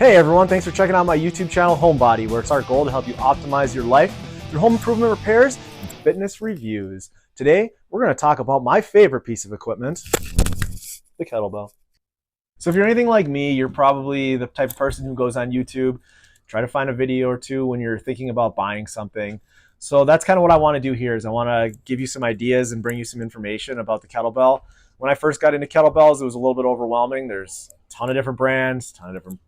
Hey everyone, thanks for checking out my YouTube channel, Homebody, where it's our goal to help you optimize your life through home improvement repairs and fitness reviews. Today, we're going to talk about my favorite piece of equipment, the kettlebell. So if you're anything like me, you're probably the type of person who goes on YouTube, try to find a video or two when you're thinking about buying something. So that's kind of what I want to do here is I want to give you some ideas and bring you some information about the kettlebell. When I first got into kettlebells, it was a little bit overwhelming. There's a ton of different brands, a ton of different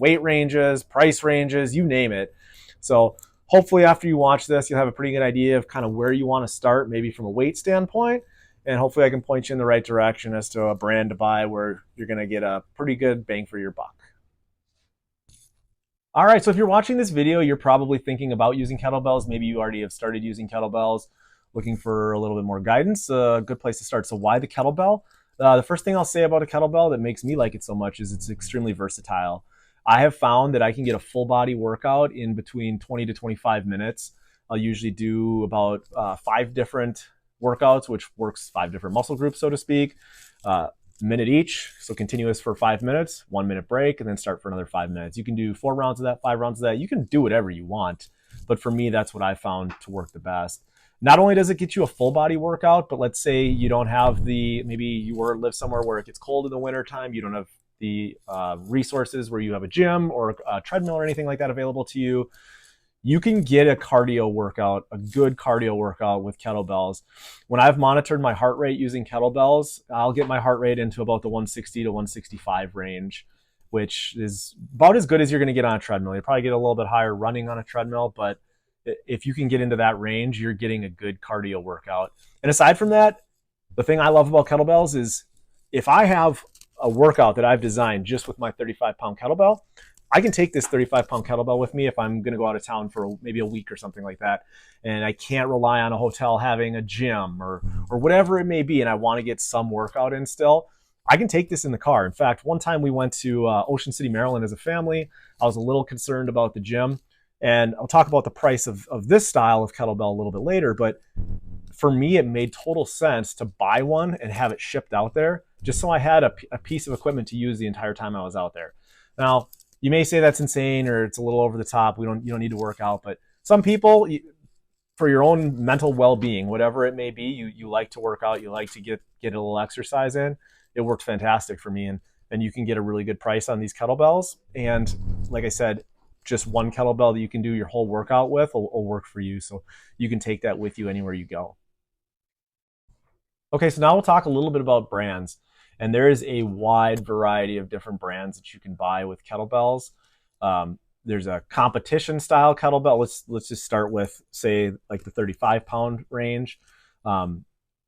weight ranges, price ranges, you name it. So hopefully after you watch this, you'll have a pretty good idea of kind of where you want to start, maybe from a weight standpoint. And hopefully I can point you in the right direction as to a brand to buy where you're going to get a pretty good bang for your buck. All right, so if you're watching this video, you're probably thinking about using kettlebells. Maybe you already have started using kettlebells, looking for a little bit more guidance. A good place to start. So why the kettlebell? The first thing I'll say about a kettlebell that makes me like it so much is it's extremely versatile. I have found that I can get a full body workout in between 20 to 25 minutes. I'll usually do about 5 different workouts, which works 5 different muscle groups, so to speak. Minute each, so continuous for 5 minutes, 1 minute break, and then start for another 5 minutes. You can do 4 rounds of that, 5 rounds of that. You can do whatever you want, but for me, that's what I found to work the best. Not only does it get you a full body workout, but let's say you don't have maybe you live somewhere where it gets cold in the winter time, you don't have the resources where you have a gym or a treadmill or anything like that available to you. You can get a cardio workout, a good cardio workout with kettlebells. When I've monitored my heart rate using kettlebells, I'll get my heart rate into about the 160 to 165 range, which is about as good as you're going to get on a treadmill. You probably get a little bit higher running on a treadmill, but if you can get into that range, you're getting a good cardio workout. And aside from that, the thing I love about kettlebells is if I have a workout that I've designed just with my 35-pound kettlebell, I can take this 35-pound kettlebell with me if I'm going to go out of town for maybe a week or something like that, and I can't rely on a hotel having a gym or whatever it may be, and I want to get some workout in still. I can take this in the car. In fact, one time we went to Ocean City, Maryland as a family. I was a little concerned about the gym, and I'll talk about the price of this style of kettlebell a little bit later, but for me, it made total sense to buy one and have it shipped out there just so I had a piece of equipment to use the entire time I was out there. Now, you may say that's insane or it's a little over the top. You don't need to work out, but some people, for your own mental well-being, whatever it may be, you like to work out, you like to get a little exercise in. It worked fantastic for me, and you can get a really good price on these kettlebells. And like I said, just one kettlebell that you can do your whole workout with will work for you. So you can take that with you anywhere you go. Okay, so now we'll talk a little bit about brands. And there is a wide variety of different brands that you can buy with kettlebells. There's a competition style kettlebell. Let's just start with, say, like the 35-pound range.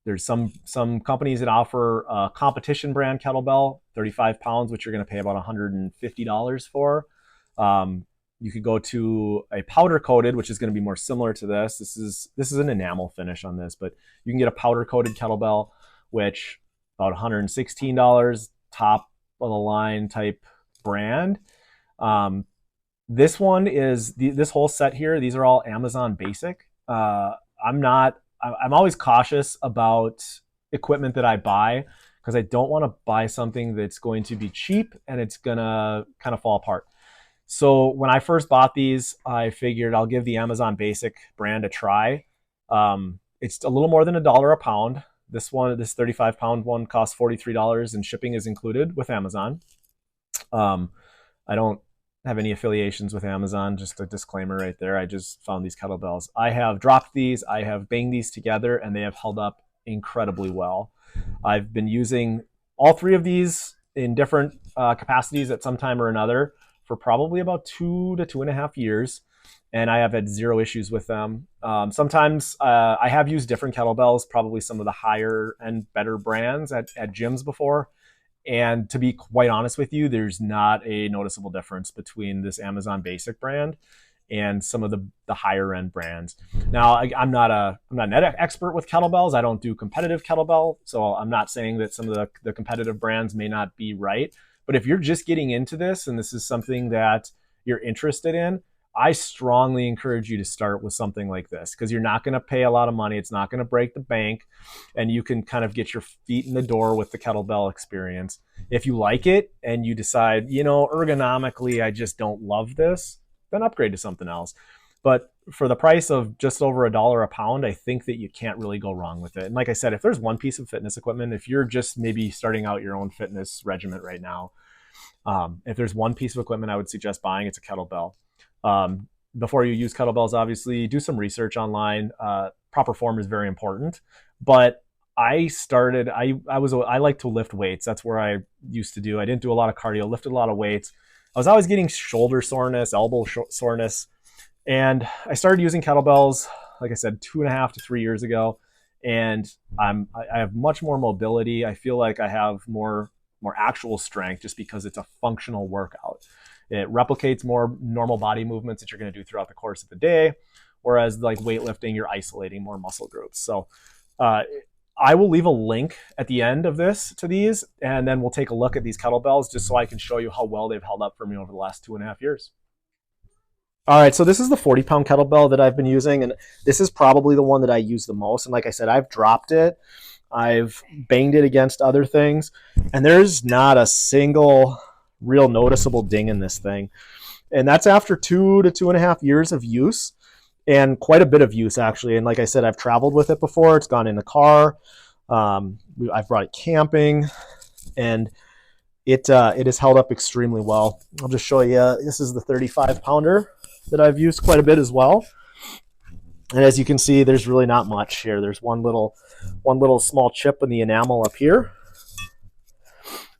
There's some companies that offer a competition brand kettlebell, 35 pounds, which you're going to pay about $150 for. You could go to a powder coated, which is going to be more similar to this. This is an enamel finish on this, but you can get a powder coated kettlebell, which about $116, top of the line type brand. This one is this whole set here. These are all Amazon basic. I'm always cautious about equipment that I buy because I don't want to buy something that's going to be cheap and it's gonna kind of fall apart. So when I first bought these, I figured I'll give the Amazon basic brand a try. It's a little more than $1 a pound. This 35-pound one costs $43 and shipping is included with Amazon. I don't have any affiliations with Amazon, just a disclaimer right there. I just found these kettlebells. I have dropped these, I have banged these together, and they have held up incredibly well. I've been using all 3 of these in different capacities at some time or another for probably about 2 to 2.5 years. And I have had 0 issues with them. Sometimes I have used different kettlebells, probably some of the higher and better brands at gyms before. And to be quite honest with you, there's not a noticeable difference between this Amazon basic brand and some of the higher end brands. Now, I'm not an expert with kettlebells. I don't do competitive kettlebell, so I'm not saying that some of the competitive brands may not be right. But if you're just getting into this and this is something that you're interested in, I strongly encourage you to start with something like this because you're not going to pay a lot of money. It's not going to break the bank, and you can kind of get your feet in the door with the kettlebell experience. If you like it and you decide, ergonomically, I just don't love this, then upgrade to something else. But for the price of just over $1 a pound, I think that you can't really go wrong with it. And like I said, if there's one piece of fitness equipment, if you're just maybe starting out your own fitness regimen right now, if there's one piece of equipment I would suggest buying, it's a kettlebell. Before you use kettlebells, obviously, do some research online. Proper form is very important. But I like to lift weights. That's where I used to do. I didn't do a lot of cardio, lifted a lot of weights. I was always getting shoulder soreness, elbow soreness. And I started using kettlebells, like I said, 2.5 to 3 years ago. And I have much more mobility. I feel like I have more actual strength just because it's a functional workout. It replicates more normal body movements that you're going to do throughout the course of the day. Whereas like weightlifting, you're isolating more muscle groups. So I will leave a link at the end of this to these, and then we'll take a look at these kettlebells just so I can show you how well they've held up for me over the last 2.5 years. All right, so this is the 40-pound kettlebell that I've been using, and this is probably the one that I use the most. And like I said, I've dropped it. I've banged it against other things, and there's not a single real noticeable ding in this thing. And that's after 2 to 2.5 years of use, and quite a bit of use, actually. And like I said, I've traveled with it before. It's gone in the car. I've brought it camping, and it has held up extremely well. I'll just show you. This is the 35-pounder that I've used quite a bit as well. And as you can see, there's really not much here. There's one little small chip in the enamel up here.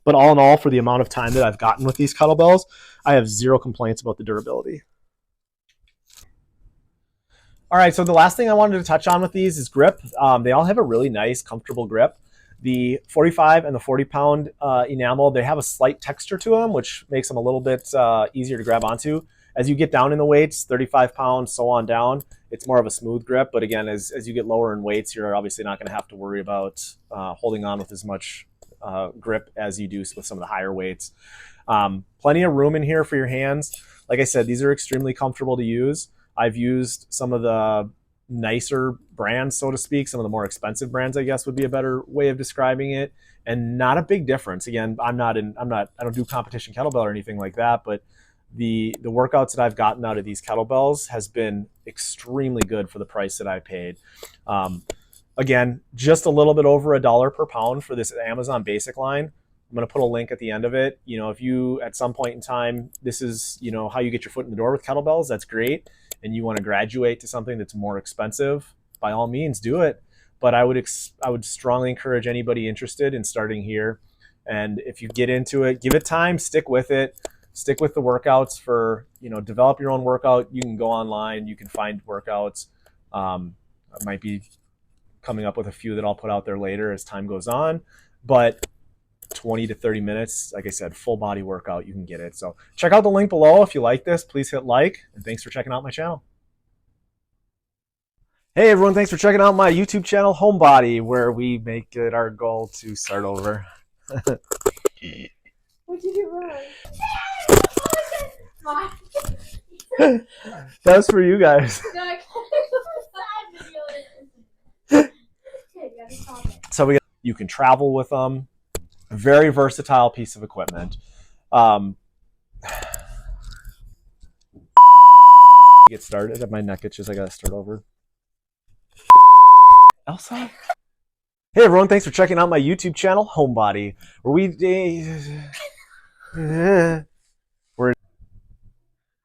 But all in all, for the amount of time that I've gotten with these kettlebells, I have zero complaints about the durability. All right, so the last thing I wanted to touch on with these is grip. They all have a really nice, comfortable grip. The 45 and the 40-pound enamel, they have a slight texture to them, which makes them a little bit easier to grab onto. As you get down in the weights, 35 pounds, so on down, it's more of a smooth grip. But again, as you get lower in weights, you're obviously not going to have to worry about holding on with as much grip as you do with some of the higher weights. Plenty of room in here for your hands. Like I said, these are extremely comfortable to use. I've used some of the nicer brands, so to speak, some of the more expensive brands, I guess would be a better way of describing it, and not a big difference. Again, I don't do competition kettlebell or anything like that, but the workouts that I've gotten out of these kettlebells has been extremely good for the price that I paid. Again, just a little bit over $1 per pound for this Amazon Basic line. I'm going to put a link at the end of it. If you, at some point in time, this is, how you get your foot in the door with kettlebells, that's great. And you want to graduate to something that's more expensive, by all means, do it. But I would strongly encourage anybody interested in starting here. And if you get into it, give it time, stick with it. Stick with the workouts for, develop your own workout. You can go online, you can find workouts. I might be coming up with a few that I'll put out there later as time goes on. But 20 to 30 minutes, like I said, full body workout, you can get it. So check out the link below. If you like this, please hit like, and thanks for checking out my channel. Hey everyone, thanks for checking out my YouTube channel, Homebody, where we make it our goal to start over. What'd you do wrong? That was for you guys. So you can travel with them. Very versatile piece of equipment. Get started. My neck itches. I gotta start over. Elsa? Hey everyone, thanks for checking out my YouTube channel, Homebody, where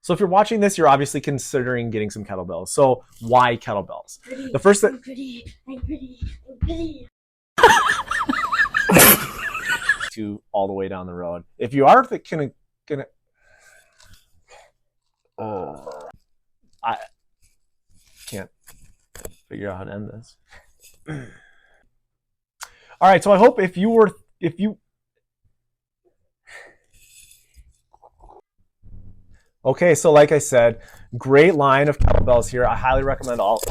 So if you're watching this, you're obviously considering getting some kettlebells. So why kettlebells? The first thing. To all the way down the road. If you are I can't figure out how to end this. All right, so I hope if you okay, so like I said, great line of kettlebells here. I highly recommend all.